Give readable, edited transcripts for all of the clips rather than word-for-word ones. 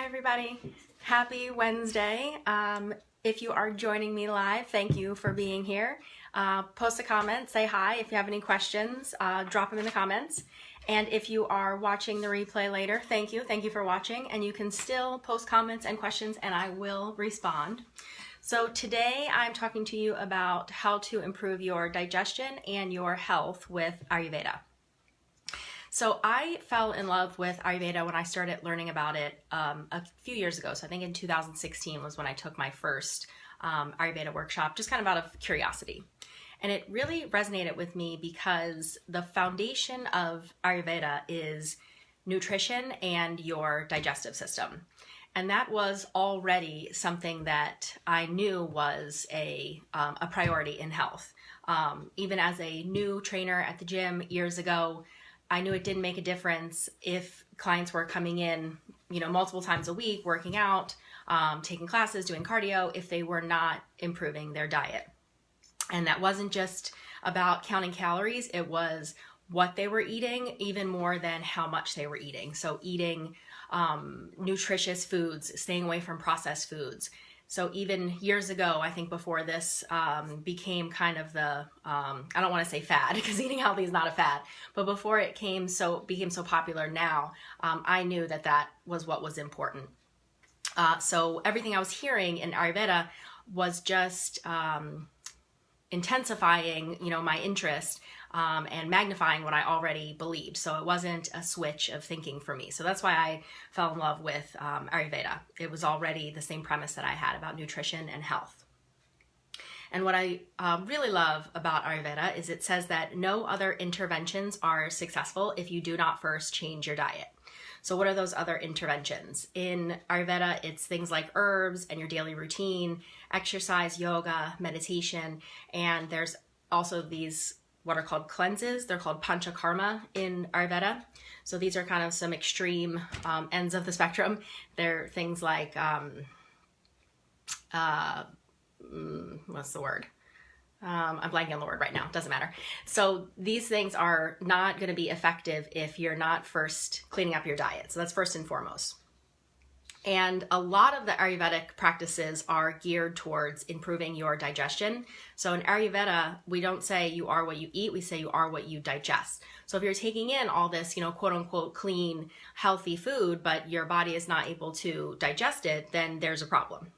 everybody. Happy Wednesday. If you are joining me live, thank you for being here. Post a comment, say hi. If you have any questions, drop them in the comments. And if you are watching the replay later, thank you. Thank you for watching. And you can still post comments and questions and I will respond. So today I'm talking to you about how to improve your digestion and your health with Ayurveda. So I fell in love with Ayurveda when I started learning about it a few years ago. So I think in 2016 was when I took my first Ayurveda workshop, just kind of out of curiosity. And it really resonated with me because the foundation of Ayurveda is nutrition and your digestive system. And that was already something that I knew was a priority in health. Even as a new trainer at the gym years ago, I knew it didn't make a difference if clients were coming in, multiple times a week, working out, taking classes, doing cardio, if they were not improving their diet. And that wasn't just about counting calories, it was what they were eating, even more than how much they were eating. So eating nutritious foods, staying away from processed foods. So even years ago, I think before this became kind of the, I don't want to say fad because eating healthy is not a fad, but before it became so popular now, I knew that that was what was important. So everything I was hearing in Ayurveda was just intensifying, my interest and magnifying what I already believed. So it wasn't a switch of thinking for me. So that's why I fell in love with Ayurveda. It was already the same premise that I had about nutrition and health. And what I really love about Ayurveda is it says that no other interventions are successful if you do not first change your diet. So what are those other interventions? In Ayurveda, it's things like herbs and your daily routine, exercise, yoga, meditation, and there's also these what are called cleanses. They're called panchakarma in Ayurveda. So these are kind of some extreme ends of the spectrum. They're things like, what's the word? I'm blanking on the word right now, doesn't matter. So these things are not going to be effective if you're not first cleaning up your diet. So that's first and foremost. And a lot of the Ayurvedic practices are geared towards improving your digestion. So in Ayurveda, we don't say you are what you eat, we say you are what you digest. So if you're taking in all this, quote unquote, clean, healthy food, but your body is not able to digest it, then there's a problem.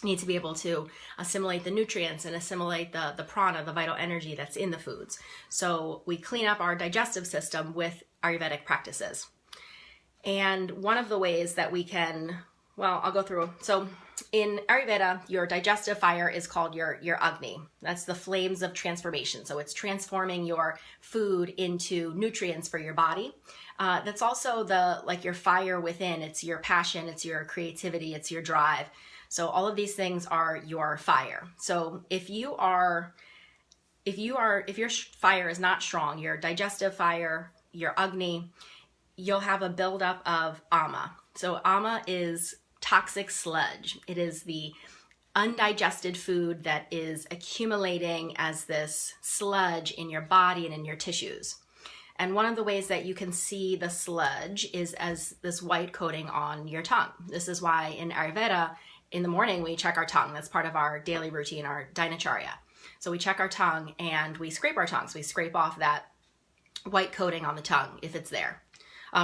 You need to be able to assimilate the nutrients and assimilate the prana, the vital energy that's in the foods. So we clean up our digestive system with Ayurvedic practices. And one of the ways that we can, I'll go through. So in Ayurveda, your digestive fire is called your Agni. That's the flames of transformation. So it's transforming your food into nutrients for your body. That's also your fire within. It's your passion, it's your creativity, it's your drive. So all of these things are your fire. So if your fire is not strong, your digestive fire, your Agni, you'll have a buildup of ama. So ama is toxic sludge. It is the undigested food that is accumulating as this sludge in your body and in your tissues. And one of the ways that you can see the sludge is as this white coating on your tongue. This is why in Ayurveda, in the morning, we check our tongue. That's part of our daily routine, our dinacharya. So we check our tongue and we scrape our tongue. So we scrape off that white coating on the tongue if it's there.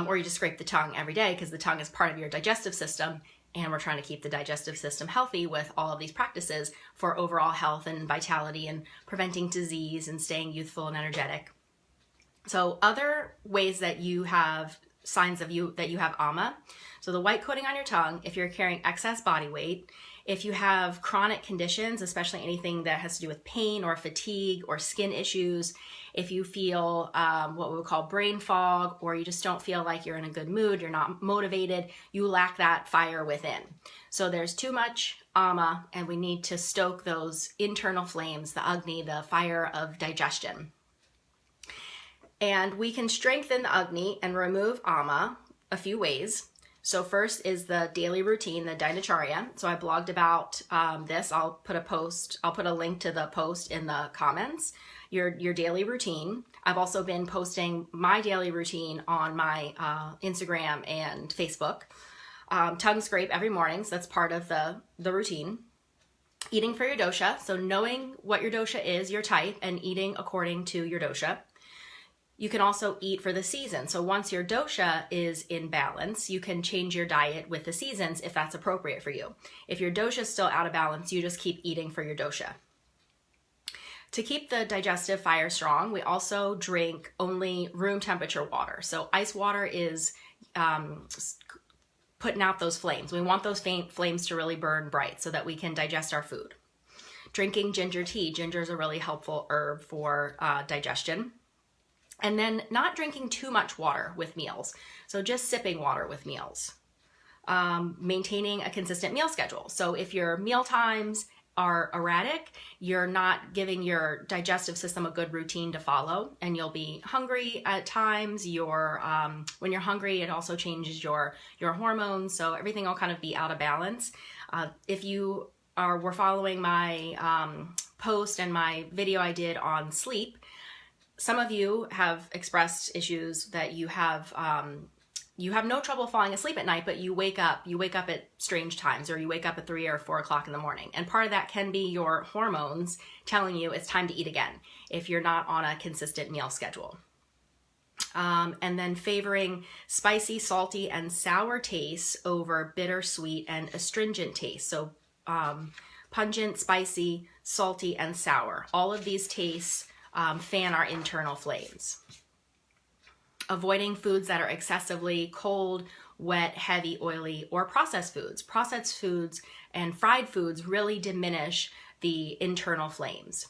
Or you just scrape the tongue every day because the tongue is part of your digestive system and we're trying to keep the digestive system healthy with all of these practices for overall health and vitality and preventing disease and staying youthful and energetic. So other ways that you have signs of that you have ama. So the white coating on your tongue, if you're carrying excess body weight, if you have chronic conditions, especially anything that has to do with pain or fatigue or skin issues, if you feel what we would call brain fog, or you just don't feel like you're in a good mood, you're not motivated, you lack that fire within. So there's too much ama, and we need to stoke those internal flames, the Agni, the fire of digestion. And we can strengthen the Agni and remove ama a few ways. So first is the daily routine, the dinacharya. So I blogged about this. I'll put a link to the post in the comments. Your daily routine. I've also been posting my daily routine on my Instagram and Facebook. Tongue scrape every morning, so that's part of the routine. Eating for your dosha, so knowing what your dosha is, your type, and eating according to your dosha. You can also eat for the season. So once your dosha is in balance, you can change your diet with the seasons if that's appropriate for you. If your dosha is still out of balance, you just keep eating for your dosha. To keep the digestive fire strong, we also drink only room temperature water. So ice water is putting out those flames. We want those flames to really burn bright so that we can digest our food. Drinking ginger tea. Ginger is a really helpful herb for digestion. And then not drinking too much water with meals. So just sipping water with meals. Maintaining a consistent meal schedule. So if your meal times are erratic, you're not giving your digestive system a good routine to follow, and you'll be hungry at times. When you're hungry, it also changes your hormones, so everything will kind of be out of balance. If you were following my post and my video I did on sleep, some of you have expressed issues that you have no trouble falling asleep at night, but you wake up at strange times, or you wake up at 3 or 4 o'clock in the morning. And part of that can be your hormones telling you it's time to eat again if you're not on a consistent meal schedule. And then favoring spicy, salty, and sour tastes over bitter, sweet, and astringent tastes. So pungent, spicy, salty, and sour. All of these tastes fan our internal flames. Avoiding foods that are excessively cold, wet, heavy, oily, or processed foods. Processed foods and fried foods really diminish the internal flames.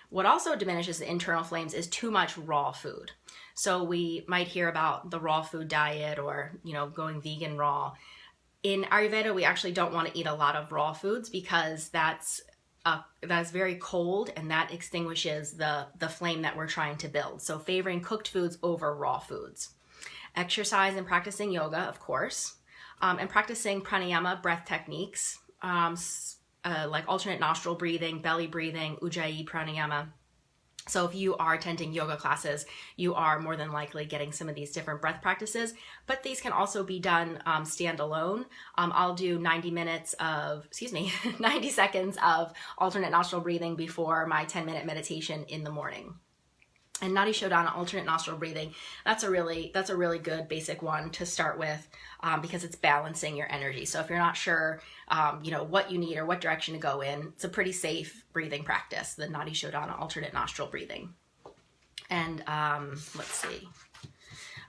What also diminishes the internal flames is too much raw food. So we might hear about the raw food diet, or going vegan raw. In Ayurveda, we actually don't want to eat a lot of raw foods because that's very cold, and that extinguishes the flame that we're trying to build. So favoring cooked foods over raw foods. Exercise and practicing yoga, of course, and practicing pranayama breath techniques, like alternate nostril breathing, belly breathing, ujjayi pranayama. So if you are attending yoga classes, you are more than likely getting some of these different breath practices, but these can also be done standalone. I'll do 90 seconds of alternate nostril breathing before my 10-minute meditation in the morning. And Nadi Shodhana, alternate nostril breathing, that's a really good basic one to start with, because it's balancing your energy. So if you're not sure, what you need or what direction to go in, it's a pretty safe breathing practice, the Nadi Shodhana alternate nostril breathing. And let's see.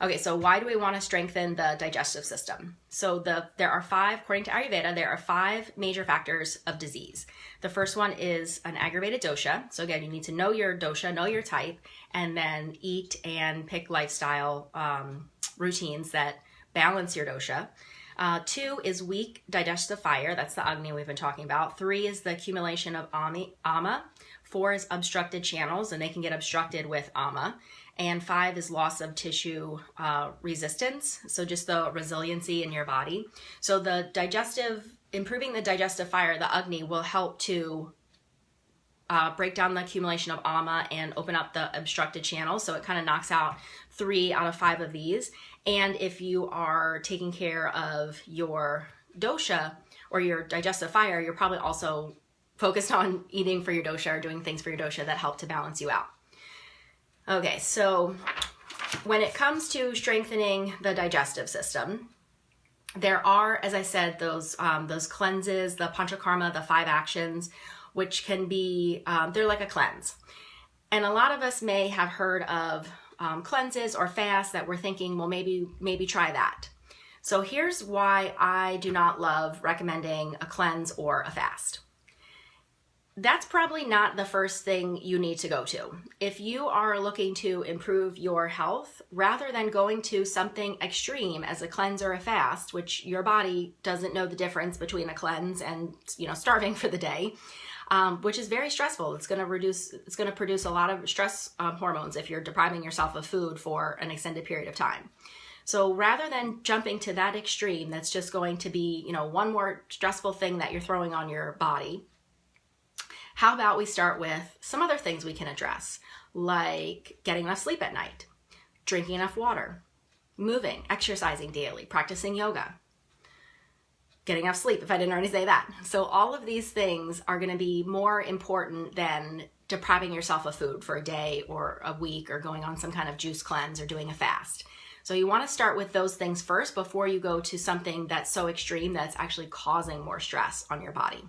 Okay, so why do we want to strengthen the digestive system? So there are 5, according to Ayurveda, there are 5 major factors of disease. The first one is an aggravated dosha. So again, you need to know your dosha, know your type, and then eat and pick lifestyle routines that balance your dosha. 2 is weak digestive fire. That's the Agni we've been talking about. 3 is the accumulation of ama. 4 is obstructed channels, and they can get obstructed with ama. And 5 is loss of tissue resistance, so just the resiliency in your body. So improving the digestive fire, the Agni, will help to break down the accumulation of ama and open up the obstructed channels. So it kind of knocks out 3 out of 5 of these. And if you are taking care of your dosha or your digestive fire, you're probably also focused on eating for your dosha or doing things for your dosha that help to balance you out. Okay, so when it comes to strengthening the digestive system, there are, as I said, those cleanses, the panchakarma, the 5 actions, which can be, they're like a cleanse. And a lot of us may have heard of cleanses or fasts that we're thinking, well, maybe try that. So here's why I do not love recommending a cleanse or a fast. That's probably not the first thing you need to go to. If you are looking to improve your health, rather than going to something extreme as a cleanse or a fast, which your body doesn't know the difference between a cleanse and starving for the day, which is very stressful. It's going to produce a lot of stress hormones if you're depriving yourself of food for an extended period of time. So rather than jumping to that extreme, that's just going to be one more stressful thing that you're throwing on your body. How about we start with some other things we can address, like getting enough sleep at night, drinking enough water, moving, exercising daily, practicing yoga. getting enough sleep, if I didn't already say that. So all of these things are going to be more important than depriving yourself of food for a day or a week or going on some kind of juice cleanse or doing a fast. So you want to start with those things first before you go to something that's so extreme that's actually causing more stress on your body.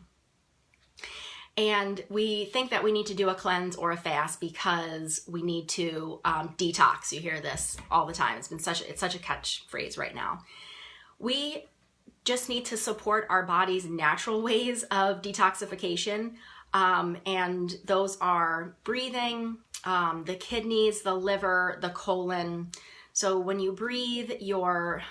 And we think that we need to do a cleanse or a fast because we need to detox. You hear this all the time. It's such a catchphrase right now. We just need to support our body's natural ways of detoxification. And those are breathing, the kidneys, the liver, the colon. So when you breathe, your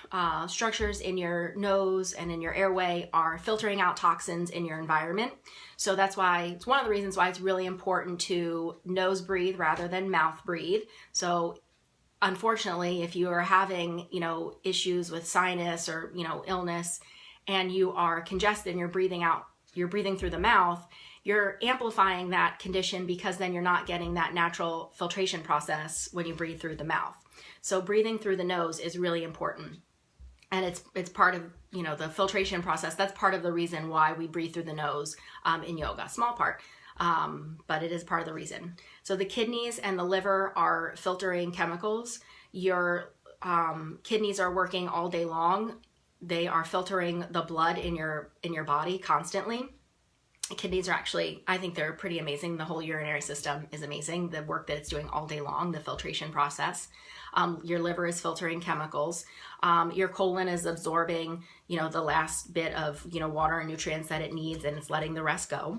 structures in your nose and in your airway are filtering out toxins in your environment. So that's why, it's one of the reasons why it's really important to nose breathe rather than mouth breathe. So unfortunately, if you are having, issues with sinus or, illness, and you are congested and you're breathing through the mouth, you're amplifying that condition because then you're not getting that natural filtration process when you breathe through the mouth. So breathing through the nose is really important. And it's part of, the filtration process. That's part of the reason why we breathe through the nose in yoga, small part, but it is part of the reason. So the kidneys and the liver are filtering chemicals. Your kidneys are working all day long. They are filtering the blood in your body constantly. Kidneys are actually, I think they're pretty amazing. The whole urinary system is amazing. The work that it's doing all day long, the filtration process. Your liver is filtering chemicals. Your colon is absorbing, the last bit of, water and nutrients that it needs, and it's letting the rest go.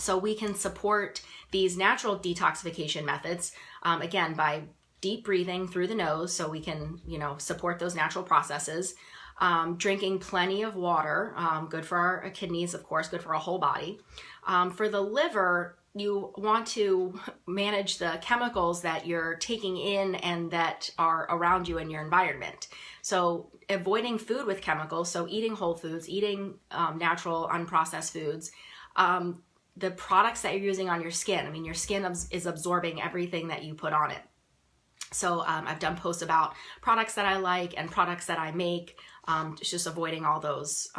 So we can support these natural detoxification methods, again, by deep breathing through the nose, so we can, support those natural processes. Drinking plenty of water, good for our kidneys, of course, good for our whole body. For the liver, you want to manage the chemicals that you're taking in and that are around you in your environment. So avoiding food with chemicals, so eating whole foods, eating natural, unprocessed foods, the products that you're using on your skin. Your skin is absorbing everything that you put on it. So I've done posts about products that I like and products that I make, just avoiding all those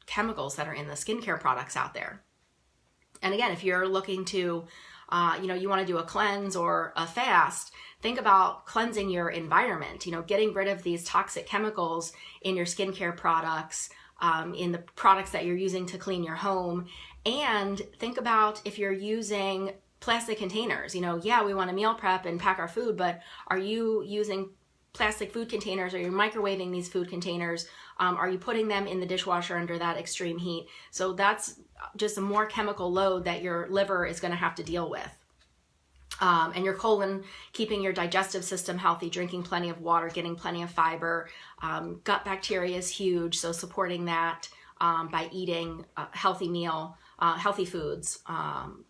chemicals that are in the skincare products out there. And again, if you're looking to, you want to do a cleanse or a fast, think about cleansing your environment, getting rid of these toxic chemicals in your skincare products, in the products that you're using to clean your home. And think about if you're using plastic containers. Yeah, we want to meal prep and pack our food, but are you using plastic food containers? Are you microwaving these food containers? Are you putting them in the dishwasher under that extreme heat? So that's just a more chemical load that your liver is going to have to deal with. And your colon, keeping your digestive system healthy, drinking plenty of water, getting plenty of fiber. Gut bacteria is huge, so supporting that by eating a healthy meal, healthy foods,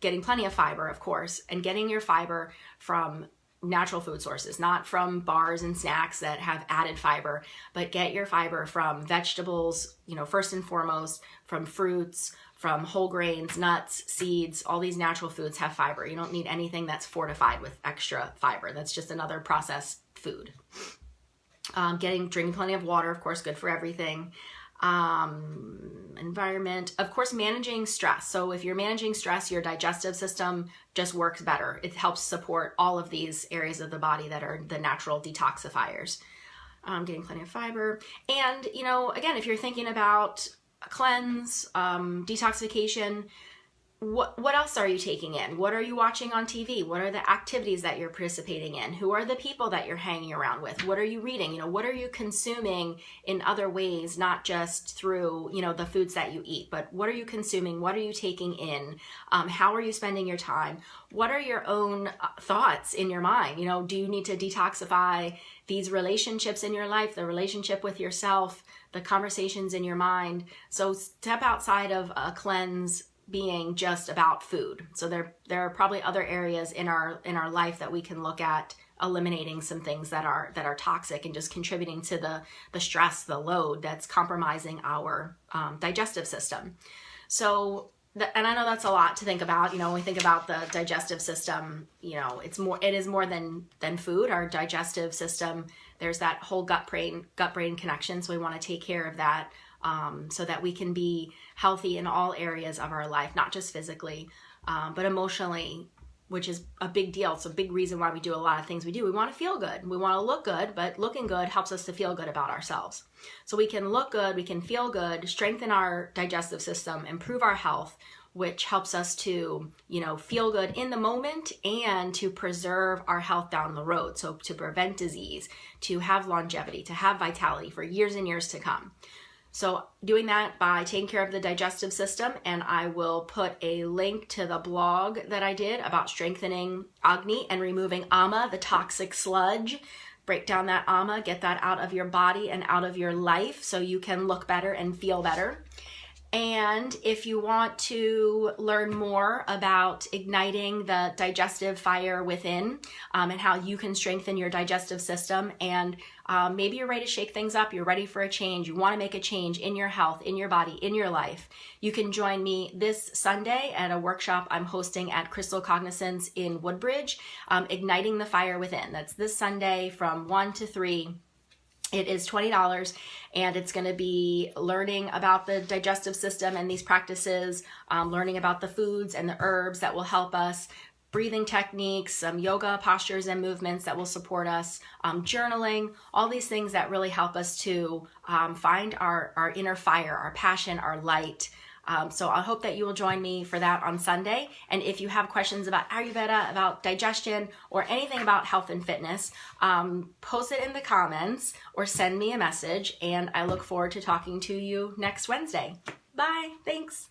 getting plenty of fiber, of course, and getting your fiber from natural food sources, not from bars and snacks that have added fiber, but get your fiber from vegetables, first and foremost, from fruits, from whole grains, nuts, seeds. All these natural foods have fiber. You don't need anything that's fortified with extra fiber. That's just another processed food. Drinking plenty of water, of course, good for everything. Environment, of course, managing stress. So if you're managing stress, your digestive system just works better. It helps support all of these areas of the body that are the natural detoxifiers. Getting plenty of fiber. And, again, if you're thinking about a cleanse, detoxification, what else are you taking in? What are you watching on TV? What are the activities that you're participating in? Who are the people that you're hanging around with? What are you reading? What are you consuming in other ways, not just through, the foods that you eat, but what are you consuming? What are you taking in? How are you spending your time? What are your own thoughts in your mind? Do you need to detoxify these relationships in your life, the relationship with yourself, the conversations in your mind? So step outside of a cleanse being just about food. So there are probably other areas in our life that we can look at eliminating some things that are toxic and just contributing to the stress, the load that's compromising our digestive system. So and I know that's a lot to think about. When we think about the digestive system, it is more than food. Our digestive system, there's that whole gut brain connection. So we want to take care of that. so that we can be healthy in all areas of our life, not just physically, but emotionally, which is a big deal. It's a big reason why we do a lot of things we do. We want to feel good. We want to look good, but looking good helps us to feel good about ourselves. So we can look good, we can feel good, strengthen our digestive system, improve our health, which helps us to, feel good in the moment and to preserve our health down the road. So to prevent disease, to have longevity, to have vitality for years and years to come. So doing that by taking care of the digestive system, and I will put a link to the blog that I did about strengthening Agni and removing Ama, the toxic sludge. Break down that Ama, get that out of your body and out of your life so you can look better and feel better. And if you want to learn more about igniting the digestive fire within, and how you can strengthen your digestive system, and maybe you're ready to shake things up, you're ready for a change, you want to make a change in your health, in your body, in your life, you can join me this Sunday at a workshop I'm hosting at Crystal Cognizance in Woodbridge, Igniting the Fire Within. That's this Sunday from 1 to 3. It is $20, and it's going to be learning about the digestive system and these practices, learning about the foods and the herbs that will help us, breathing techniques, some yoga postures and movements that will support us, journaling, all these things that really help us to find our inner fire, our passion, our light. So I hope that you will join me for that on Sunday. And if you have questions about Ayurveda, about digestion, or anything about health and fitness, post it in the comments or send me a message. And I look forward to talking to you next Wednesday. Bye. Thanks.